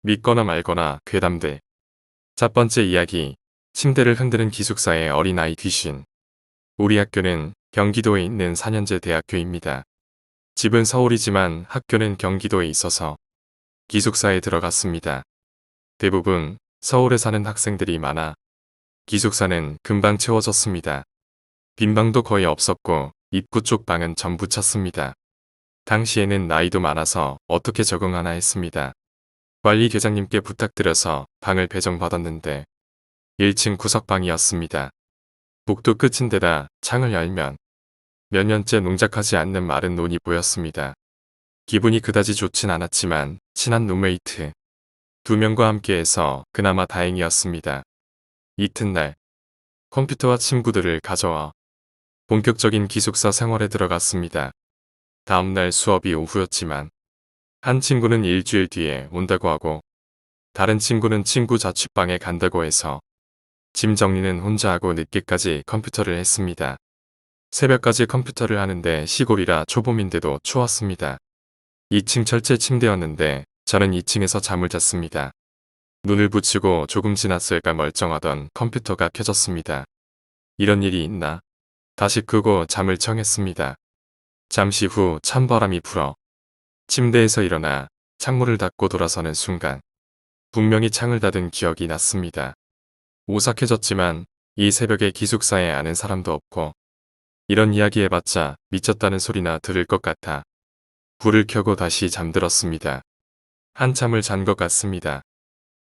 믿거나 말거나 괴담들. 첫 번째 이야기. 침대를 흔드는 기숙사의 어린아이 귀신. 우리 학교는 경기도에 있는 4년제 대학교입니다. 집은 서울이지만 학교는 경기도에 있어서 기숙사에 들어갔습니다. 대부분 서울에 사는 학생들이 많아 기숙사는 금방 채워졌습니다. 빈 방도 거의 없었고 입구 쪽 방은 전부 찼습니다. 당시에는 나이도 많아서 어떻게 적응하나 했습니다. 관리 계장님께 부탁드려서 방을 배정받았는데 1층 구석방이었습니다. 복도 끝인데다 창을 열면 몇 년째 농작하지 않는 마른 논이 보였습니다. 기분이 그다지 좋진 않았지만 친한 룸메이트 2명과 함께해서 그나마 다행이었습니다. 이튿날 컴퓨터와 친구들을 가져와 본격적인 기숙사 생활에 들어갔습니다. 다음날 수업이 오후였지만 한 친구는 일주일 뒤에 온다고 하고 다른 친구는 친구 자취방에 간다고 해서 짐 정리는 혼자 하고 늦게까지 컴퓨터를 했습니다. 새벽까지 컴퓨터를 하는데 시골이라 초봄인데도 추웠습니다. 2층 철제 침대였는데 저는 2층에서 잠을 잤습니다. 눈을 붙이고 조금 지났을까 멀쩡하던 컴퓨터가 켜졌습니다. 이런 일이 있나? 다시 끄고 잠을 청했습니다. 잠시 후 찬바람이 불어 침대에서 일어나 창문을 닫고 돌아서는 순간 분명히 창을 닫은 기억이 났습니다. 오싹해졌지만 이 새벽에 기숙사에 아는 사람도 없고 이런 이야기 해봤자 미쳤다는 소리나 들을 것 같아 불을 켜고 다시 잠들었습니다. 한참을 잔 것 같습니다.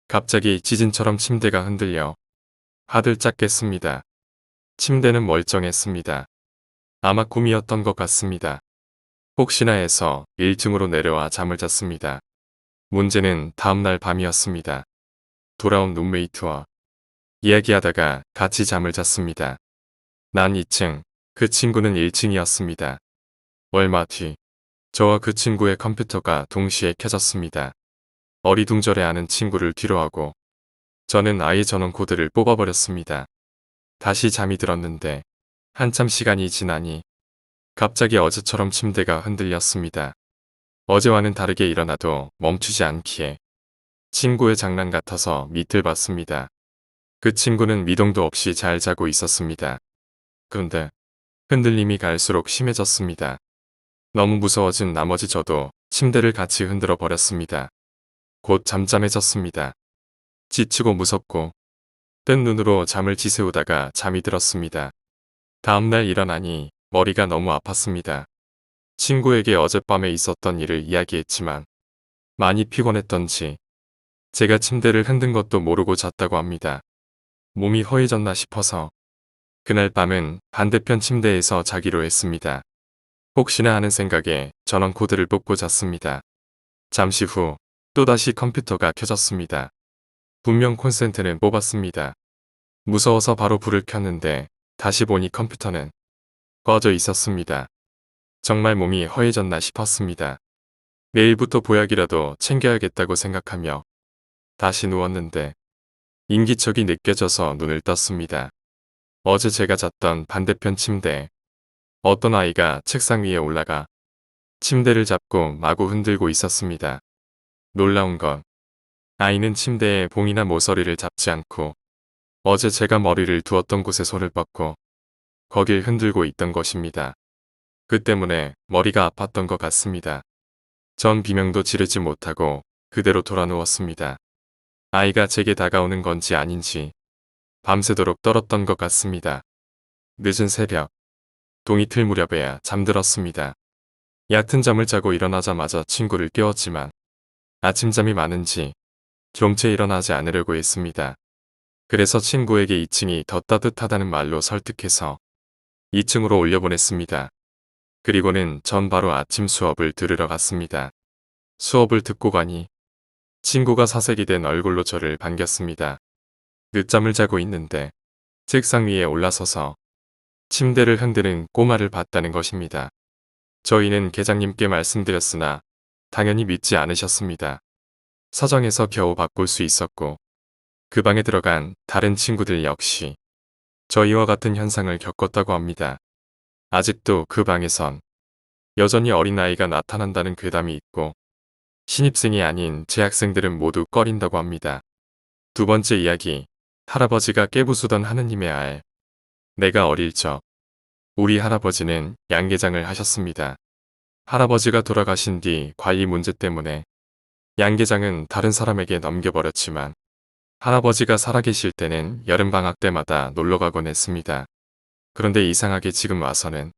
갑자기 지진처럼 침대가 흔들려 화들짝 깼습니다. 침대는 멀쩡했습니다. 아마 꿈이었던 것 같습니다. 혹시나 해서 1층으로 내려와 잠을 잤습니다. 문제는 다음날 밤이었습니다. 돌아온 룸메이트와 이야기하다가 같이 잠을 잤습니다. 난 2층, 그 친구는 1층이었습니다. 얼마 뒤 저와 그 친구의 컴퓨터가 동시에 켜졌습니다. 어리둥절해하는 친구를 뒤로하고 저는 아예 전원 코드를 뽑아버렸습니다. 다시 잠이 들었는데 한참 시간이 지나니 갑자기 어제처럼 침대가 흔들렸습니다. 어제와는 다르게 일어나도 멈추지 않기에 친구의 장난 같아서 밑을 봤습니다. 그 친구는 미동도 없이 잘 자고 있었습니다. 그런데 흔들림이 갈수록 심해졌습니다. 너무 무서워진 나머지 저도 침대를 같이 흔들어 버렸습니다. 곧 잠잠해졌습니다. 지치고 무섭고 뜬 눈으로 잠을 지새우다가 잠이 들었습니다. 다음날 일어나니 머리가 너무 아팠습니다. 친구에게 어젯밤에 있었던 일을 이야기했지만 많이 피곤했던지 제가 침대를 흔든 것도 모르고 잤다고 합니다. 몸이 허해졌나 싶어서 그날 밤은 반대편 침대에서 자기로 했습니다. 혹시나 하는 생각에 전원 코드를 뽑고 잤습니다. 잠시 후 또다시 컴퓨터가 켜졌습니다. 분명 콘센트는 뽑았습니다. 무서워서 바로 불을 켰는데 다시 보니 컴퓨터는 꺼져 있었습니다. 정말 몸이 허해졌나 싶었습니다. 내일부터 보약이라도 챙겨야겠다고 생각하며 다시 누웠는데 인기척이 느껴져서 눈을 떴습니다. 어제 제가 잤던 반대편 침대에 어떤 아이가 책상 위에 올라가 침대를 잡고 마구 흔들고 있었습니다. 놀라운 건 아이는 침대에 봉이나 모서리를 잡지 않고 어제 제가 머리를 두었던 곳에 손을 뻗고 거길 흔들고 있던 것입니다. 그 때문에 머리가 아팠던 것 같습니다. 전 비명도 지르지 못하고 그대로 돌아 누웠습니다. 아이가 제게 다가오는 건지 아닌지 밤새도록 떨었던 것 같습니다. 늦은 새벽, 동이틀 무렵에야 잠들었습니다. 얕은 잠을 자고 일어나자마자 친구를 깨웠지만 아침잠이 많은지 좀채 일어나지 않으려고 했습니다. 그래서 친구에게 2층이 더 따뜻하다는 말로 설득해서 2층으로 올려보냈습니다. 그리고는 전 바로 아침 수업을 들으러 갔습니다. 수업을 듣고 가니 친구가 사색이 된 얼굴로 저를 반겼습니다. 늦잠을 자고 있는데 책상 위에 올라서서 침대를 흔드는 꼬마를 봤다는 것입니다. 저희는 계장님께 말씀드렸으나 당연히 믿지 않으셨습니다. 사정해서 겨우 바꿀 수 있었고 그 방에 들어간 다른 친구들 역시 저희와 같은 현상을 겪었다고 합니다. 아직도 그 방에선 여전히 어린아이가 나타난다는 괴담이 있고 신입생이 아닌 재학생들은 모두 꺼린다고 합니다. 두 번째 이야기. 할아버지가 깨부수던 하느님의 알. 내가 어릴 적 우리 할아버지는 양계장을 하셨습니다. 할아버지가 돌아가신 뒤 관리 문제 때문에 양계장은 다른 사람에게 넘겨버렸지만 할아버지가 살아계실 때는 여름방학 때마다 놀러가곤 했습니다. 그런데 이상하게 지금 와서는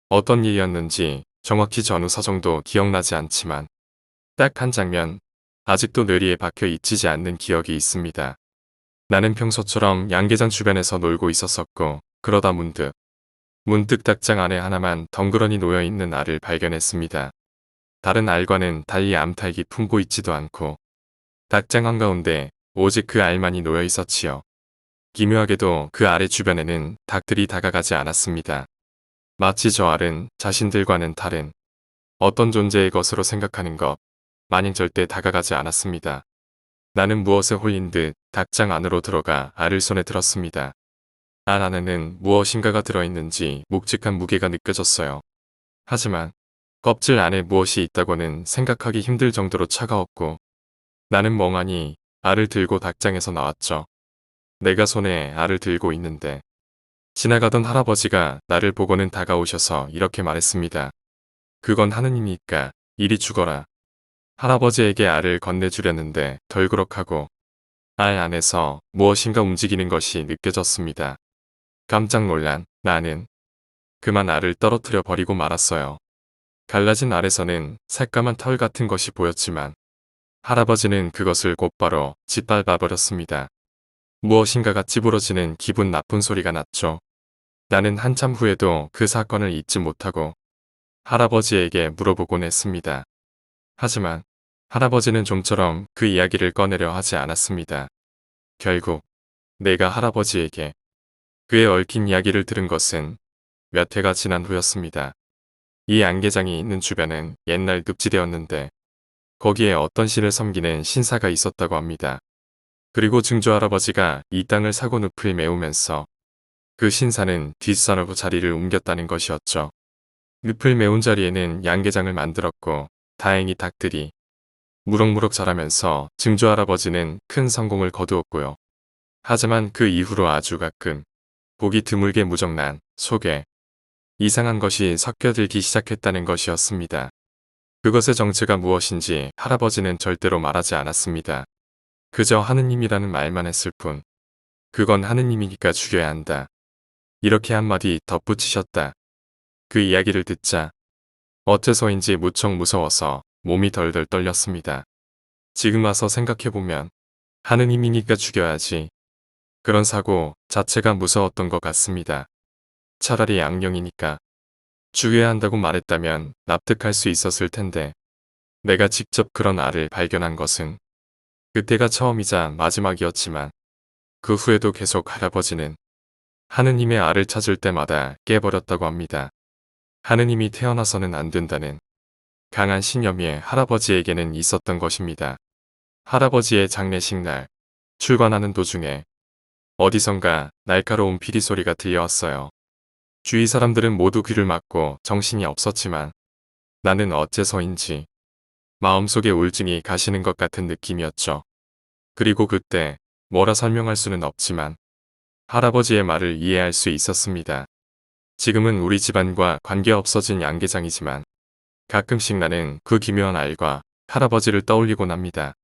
어떤 일이었는지 정확히 전후 사정도 기억나지 않지만 딱 한 장면, 아직도 뇌리에 박혀 잊히지 않는 기억이 있습니다. 나는 평소처럼 양계장 주변에서 놀고 있었었고 그러다 문득 닭장 안에 하나만 덩그러니 놓여있는 알을 발견했습니다. 다른 알과는 달리 암탉이 품고 있지도 않고 닭장 한가운데 오직 그 알만이 놓여 있었지요. 기묘하게도 그 알의 주변에는 닭들이 다가가지 않았습니다. 마치 저 알은 자신들과는 다른 어떤 존재의 것으로 생각하는 것 마냥 절대 다가가지 않았습니다. 나는 무엇에 홀린 듯 닭장 안으로 들어가 알을 손에 들었습니다. 알 안에는 무엇인가가 들어있는지 묵직한 무게가 느껴졌어요. 하지만 껍질 안에 무엇이 있다고는 생각하기 힘들 정도로 차가웠고 나는 멍하니 알을 들고 닭장에서 나왔죠. 내가 손에 알을 들고 있는데 지나가던 할아버지가 나를 보고는 다가오셔서 이렇게 말했습니다. 그건 하느님이니까 이리 죽어라. 할아버지에게 알을 건네주려는데 덜그럭하고 알 안에서 무엇인가 움직이는 것이 느껴졌습니다. 깜짝 놀란 나는 그만 알을 떨어뜨려 버리고 말았어요. 갈라진 알에서는 새까만 털 같은 것이 보였지만 할아버지는 그것을 곧바로 짓밟아 버렸습니다. 무엇인가가 찌부러지는 기분 나쁜 소리가 났죠. 나는 한참 후에도 그 사건을 잊지 못하고 할아버지에게 물어보곤 했습니다. 하지만 할아버지는 좀처럼 그 이야기를 꺼내려 하지 않았습니다. 결국 내가 할아버지에게 그의 얽힌 이야기를 들은 것은 몇 해가 지난 후였습니다. 이 양계장이 있는 주변은 옛날 늪지대였는데 거기에 어떤 신을 섬기는 신사가 있었다고 합니다. 그리고 증조할아버지가 이 땅을 사고 늪을 메우면서 그 신사는 뒷산으로 자리를 옮겼다는 것이었죠. 늪을 메운 자리에는 양계장을 만들었고 다행히 닭들이 무럭무럭 자라면서 증조할아버지는 큰 성공을 거두었고요. 하지만 그 이후로 아주 가끔 보기 드물게 무정란 속에 이상한 것이 섞여들기 시작했다는 것이었습니다. 그것의 정체가 무엇인지 할아버지는 절대로 말하지 않았습니다. 그저 하느님이라는 말만 했을 뿐. 그건 하느님이니까 죽여야 한다. 이렇게 한마디 덧붙이셨다. 그 이야기를 듣자 어째서인지 무척 무서워서 몸이 덜덜 떨렸습니다. 지금 와서 생각해보면 하느님이니까 죽여야지. 그런 사고 자체가 무서웠던 것 같습니다. 차라리 양령이니까 죽여야 한다고 말했다면 납득할 수 있었을 텐데 내가 직접 그런 알을 발견한 것은 그때가 처음이자 마지막이었지만 그 후에도 계속 할아버지는 하느님의 알을 찾을 때마다 깨버렸다고 합니다. 하느님이 태어나서는 안 된다는 강한 신념이 할아버지에게는 있었던 것입니다. 할아버지의 장례식 날 출관하는 도중에 어디선가 날카로운 피리 소리가 들려왔어요. 주위 사람들은 모두 귀를 막고 정신이 없었지만 나는 어째서인지 마음속에 우울증이 가시는 것 같은 느낌이었죠. 그리고 그때 뭐라 설명할 수는 없지만 할아버지의 말을 이해할 수 있었습니다. 지금은 우리 집안과 관계없어진 양계장이지만 가끔씩 나는 그 기묘한 알과 할아버지를 떠올리곤 합니다.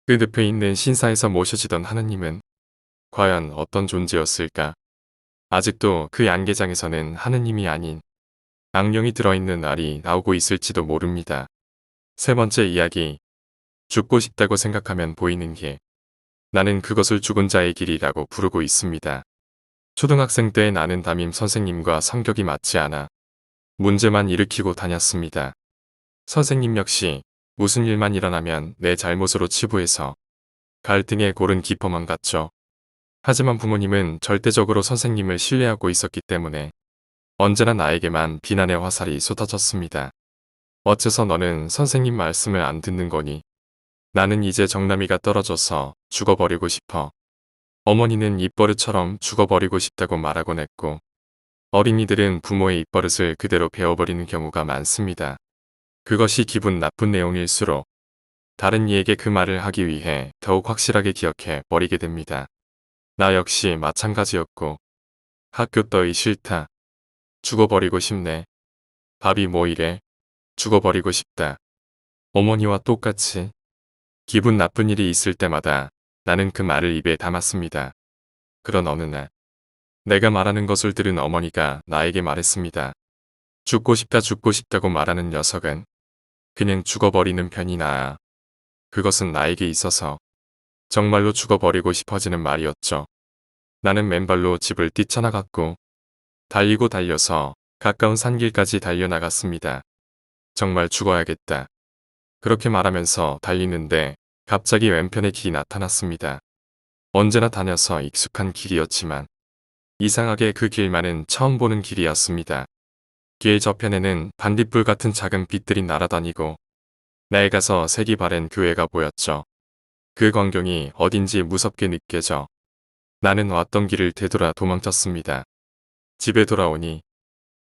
그 늪에 있는 신사에서 모셔지던 하느님은 과연 어떤 존재였을까? 아직도 그 양계장에서는 하느님이 아닌 악령이 들어있는 알이 나오고 있을지도 모릅니다. 세 번째 이야기. 죽고 싶다고 생각하면 보이는 길. 나는 그것을 죽은 자의 길이라고 부르고 있습니다. 초등학생 때 나는 담임 선생님과 성격이 맞지 않아 문제만 일으키고 다녔습니다. 선생님 역시 무슨 일만 일어나면 내 잘못으로 치부해서 갈등의 골은 깊어만 갔죠. 하지만 부모님은 절대적으로 선생님을 신뢰하고 있었기 때문에 언제나 나에게만 비난의 화살이 쏟아졌습니다. 어째서 너는 선생님 말씀을 안 듣는 거니? 나는 이제 정남이가 떨어져서 죽어버리고 싶어. 어머니는 입버릇처럼 죽어버리고 싶다고 말하곤 했고 어린이들은 부모의 입버릇을 그대로 배워버리는 경우가 많습니다. 그것이 기분 나쁜 내용일수록 다른 이에게 그 말을 하기 위해 더욱 확실하게 기억해 버리게 됩니다. 나 역시 마찬가지였고 학교 따위 싫다. 죽어버리고 싶네. 밥이 뭐 이래. 죽어버리고 싶다. 어머니와 똑같이 기분 나쁜 일이 있을 때마다 나는 그 말을 입에 담았습니다. 그런 어느 날 내가 말하는 것을 들은 어머니가 나에게 말했습니다. 죽고 싶다 죽고 싶다고 말하는 녀석은 그냥 죽어버리는 편이 나아. 그것은 나에게 있어서 정말로 죽어버리고 싶어지는 말이었죠. 나는 맨발로 집을 뛰쳐나갔고 달리고 달려서 가까운 산길까지 달려나갔습니다. 정말 죽어야겠다. 그렇게 말하면서 달리는데 갑자기 왼편에 길이 나타났습니다. 언제나 다녀서 익숙한 길이었지만 이상하게 그 길만은 처음 보는 길이었습니다. 길 저편에는 반딧불 같은 작은 빛들이 날아다니고 낡아서 색이 바랜 교회가 보였죠. 그 광경이 어딘지 무섭게 느껴져 나는 왔던 길을 되돌아 도망쳤습니다. 집에 돌아오니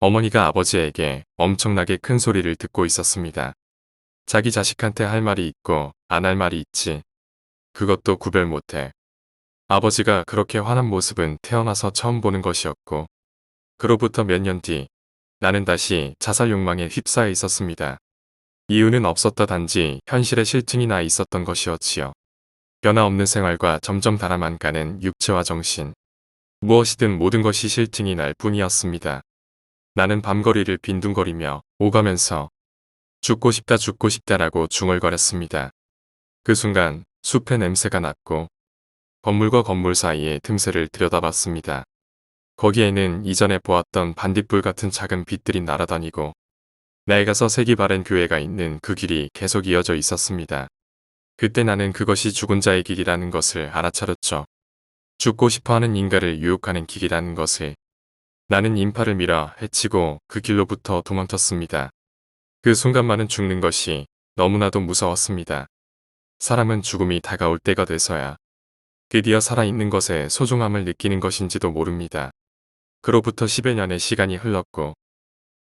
어머니가 아버지에게 엄청나게 큰 소리를 듣고 있었습니다. 자기 자식한테 할 말이 있고 안 할 말이 있지. 그것도 구별 못해. 아버지가 그렇게 화난 모습은 태어나서 처음 보는 것이었고 그로부터 몇 년 뒤 나는 다시 자살 욕망에 휩싸여 있었습니다. 이유는 없었다 단지 현실에 실증이 나 있었던 것이었지요. 변화없는 생활과 점점 달아만 가는 육체와 정신. 무엇이든 모든 것이 실증이 날 뿐이었습니다. 나는 밤거리를 빈둥거리며 오가면서 죽고 싶다 죽고 싶다라고 중얼거렸습니다. 그 순간 숲의 냄새가 났고 건물과 건물 사이의 틈새를 들여다봤습니다. 거기에는 이전에 보았던 반딧불 같은 작은 빛들이 날아다니고 낡아서 색이 바랜 교회가 있는 그 길이 계속 이어져 있었습니다. 그때 나는 그것이 죽은 자의 길이라는 것을 알아차렸죠. 죽고 싶어하는 인간을 유혹하는 길이라는 것을. 나는 인파를 밀어 헤치고 그 길로부터 도망쳤습니다. 그 순간만은 죽는 것이 너무나도 무서웠습니다. 사람은 죽음이 다가올 때가 돼서야 드디어 살아있는 것의 소중함을 느끼는 것인지도 모릅니다. 그로부터 10여 년의 시간이 흘렀고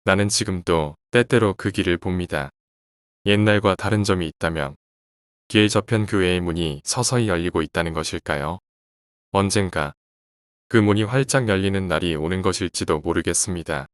나는 지금도 때때로 그 길을 봅니다. 옛날과 다른 점이 있다면 길 저편 교회의 문이 서서히 열리고 있다는 것일까요? 언젠가 그 문이 활짝 열리는 날이 오는 것일지도 모르겠습니다.